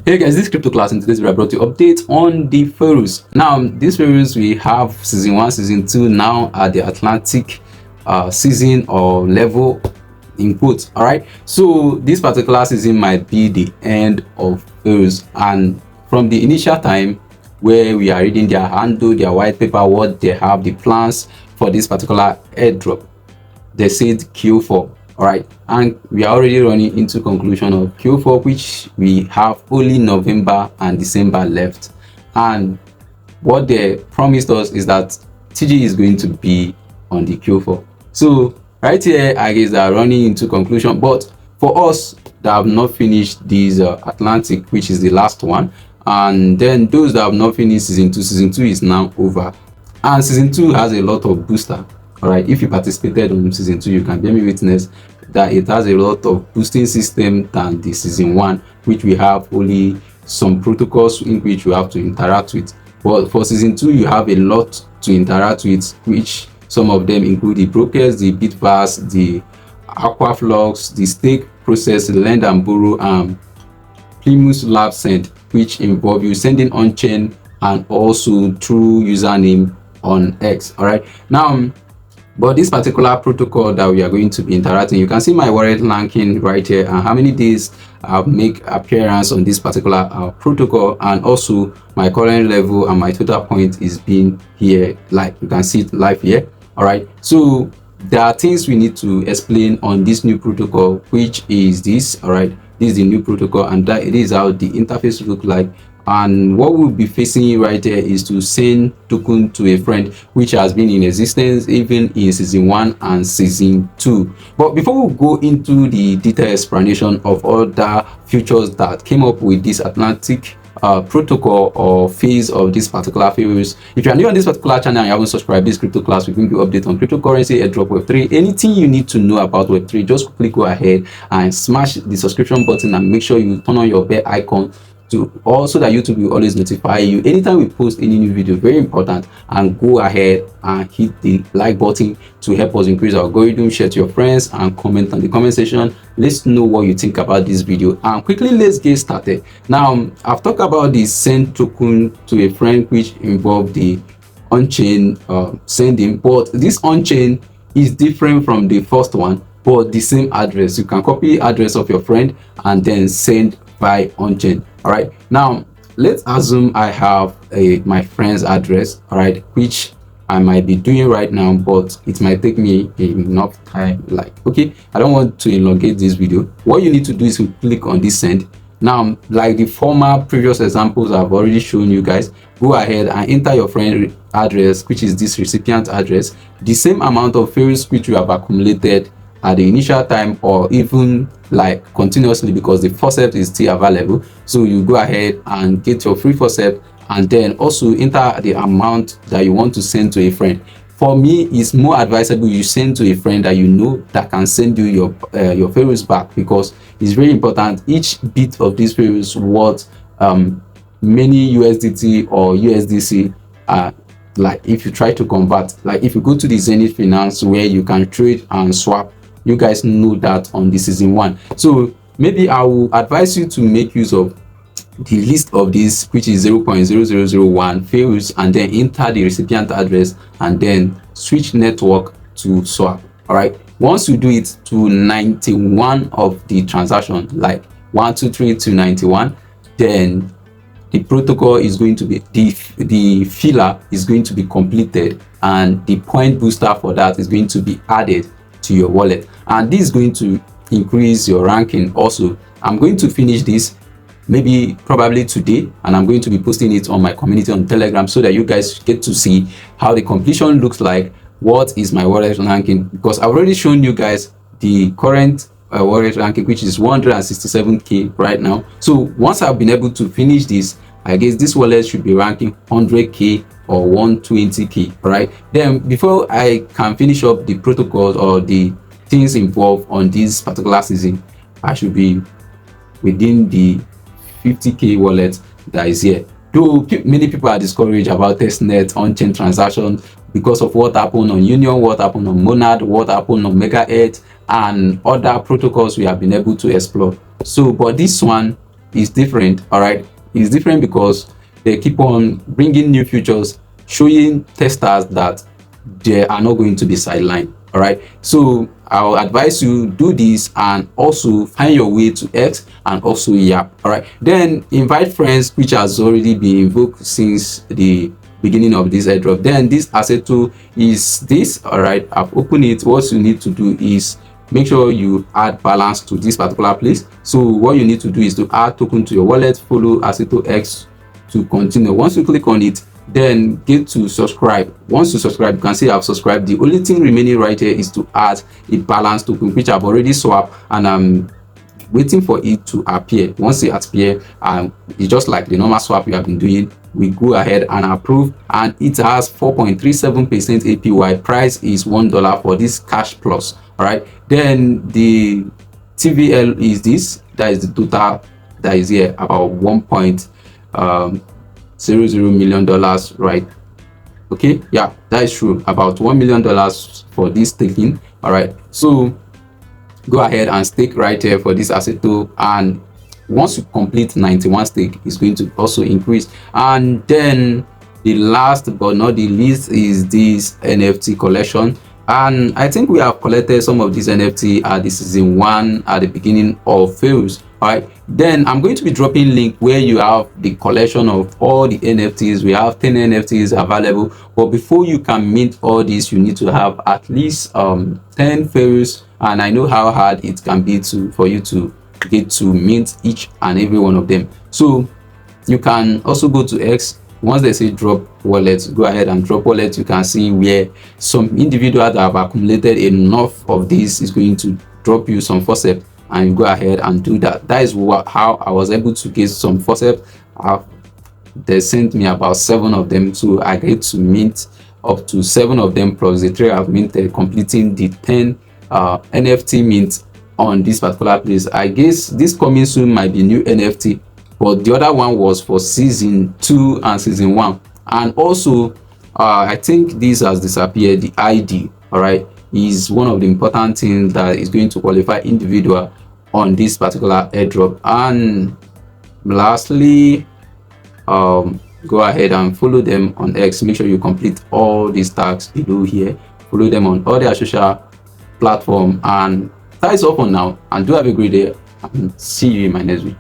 Hey guys, this crypto class. In today's video I brought you updates on the Pharos. Now this Pharos, we have season 1, season 2 now at the Atlantic season or level in quotes. All right, so this particular season might be the end of Pharos, and from the initial time where we are reading their handle, their white paper, what they have, the plans for this particular airdrop, they said Q4. All right, and we are already running into conclusion of Q4, which we have only November and December left. And what they promised us is that TG is going to be on the Q4. So right here, I guess they are running into conclusion. But for us that have not finished this Atlantic, which is the last one, and then those that have not finished season 2 is now over, and season 2 has a lot of booster. All right, if you participated on season 2, you can bear me witness that it has a lot of boosting system than the season 1, which we have only some protocols in which you have to interact with. But for season 2, you have a lot to interact with, which some of them include the brokers, the Bitvast, the Aquaflux, the stake process, lend and borrow, Primus Lab Send, which involve you sending on chain and also through username on X. All right, now but this particular protocol that we are going to be interacting, you can see my wallet ranking right here and how many days I've make appearance on this particular protocol, and also my current level and my total point is being here, like you can see it live here. All right, so there are things we need to explain on this new protocol, which is this. All right, this is the new protocol, and that it is how the interface look like. And what we'll be facing right here is to send token to a friend, which has been in existence even in season 1 and season 2. But before we go into the detailed explanation of all the features that came up with this Atlantic protocol or phase of this particular Pharos, if you are new on this particular channel and you haven't subscribed, this crypto class will bring you update on cryptocurrency, airdrop, web3, anything you need to know about web3. Just quickly go ahead and smash the subscription button and make sure you turn on your bell icon to also that YouTube will always notify you anytime we post any new video. Very important. And go ahead and hit the like button to help us increase our algorithm. Share to your friends and comment on the comment section. Let's know what you think about this video, and quickly let's get started. Now I've talked about the send token to a friend, which involved the on-chain sending, but this on-chain is different from the first one, but the same address. You can copy address of your friend and then send by on-chain. All right, now let's assume I have my friend's address, all right, which I might be doing right now, but it might take me enough time. Like, okay, I don't want to elongate this video. What you need to do is to click on this send. Now, like the former previous examples I've already shown you guys, go ahead and enter your friend address, which is this recipient address, the same amount of Pharos which you have accumulated at the initial time, or even like continuously, because the faucet is still available. So you go ahead and get your free faucet, and then also enter the amount that you want to send to a friend. For me, it's more advisable you send to a friend that you know that can send you your Pharos back, because it's very important. Each bit of this Pharos worth many USDT or USDC. Like if you try to convert, like if you go to the Zenith Finance where you can trade and swap, you guys know that on the season 1. So maybe I will advise you to make use of the list of this, which is 0.0001 Pharos, and then enter the recipient address and then switch network to swap. All right, once you do it to 91 of the transaction, like 1 2 3 to 91, then the protocol is going to be the filler is going to be completed, and the point booster for that is going to be added to your wallet, and this is going to increase your ranking. Also, I'm going to finish this maybe probably today, and I'm going to be posting it on my community on Telegram, so that you guys get to see how the completion looks like. What is my wallet ranking? Because I've already shown you guys the current wallet ranking, which is 167k right now. So once I've been able to finish this, I guess this wallet should be ranking 100k or 120k. All right, then before I can finish up the protocols or the things involved on this particular season, I should be within the 50k wallet that is here. Though many people are discouraged about Testnet on-chain transactions because of what happened on Union, what happened on Monad, what happened on MyGateAirdrop, and other protocols we have been able to explore. So but this one is different. All right, it's different because they keep on bringing new features, showing testers that they are not going to be sidelined. All right, so I'll advise you do this, and also find your way to X and also Yap. All right, then invite friends, which has already been invoked since the beginning of this airdrop. Then this asset tool is this. All right, I've opened it. What you need to do is make sure you add balance to this particular place. So what you need to do is to add token to your wallet, follow Assetto X to continue. Once you click on it, then get to subscribe. Once you subscribe, you can see I've subscribed. The only thing remaining right here is to add a balance token, which I've already swapped, and I'm waiting for it to appear. Once it appears, it's just like the normal swap you have been doing. We go ahead and approve, and it has 4.37% APY. Price is $1 for this cash plus. All right, then the TVL is this. That is the total that is here, about $1.00 million, right? Okay, yeah, that is true, about $1 million for this staking. All right, so go ahead and stake right here for this Assetto, and once you complete 91 stake, it's going to also increase. And then the last but not the least is this NFT collection, and I think we have collected some of these NFT at the season 1 at the beginning of Pharos. All right, then I'm going to be dropping link where you have the collection of all the NFTs. We have 10 NFTs available, but before you can mint all these, you need to have at least 10 Pharos, and I know how hard it can be for you to get to mint each and every one of them. So you can also go to X. Once they say drop wallet, go ahead and drop wallet. You can see where some individuals that have accumulated enough of this is going to drop you some faucet, and you go ahead and do that. That is how I was able to get some faucet. They sent me about 7 of them, so I get to mint up to 7 of them plus the 3 I've minted, completing the 10 NFT mint on this particular place. I guess this coming soon might be new NFT, but the other one was for season 2 and season 1. And also I think this has disappeared. The ID, all right, is one of the important things that is going to qualify individual on this particular airdrop. And lastly, go ahead and follow them on X. Make sure you complete all these tags below here. Follow them on all their social platform, and that is all for now, and do have a great day, and see you in my next video.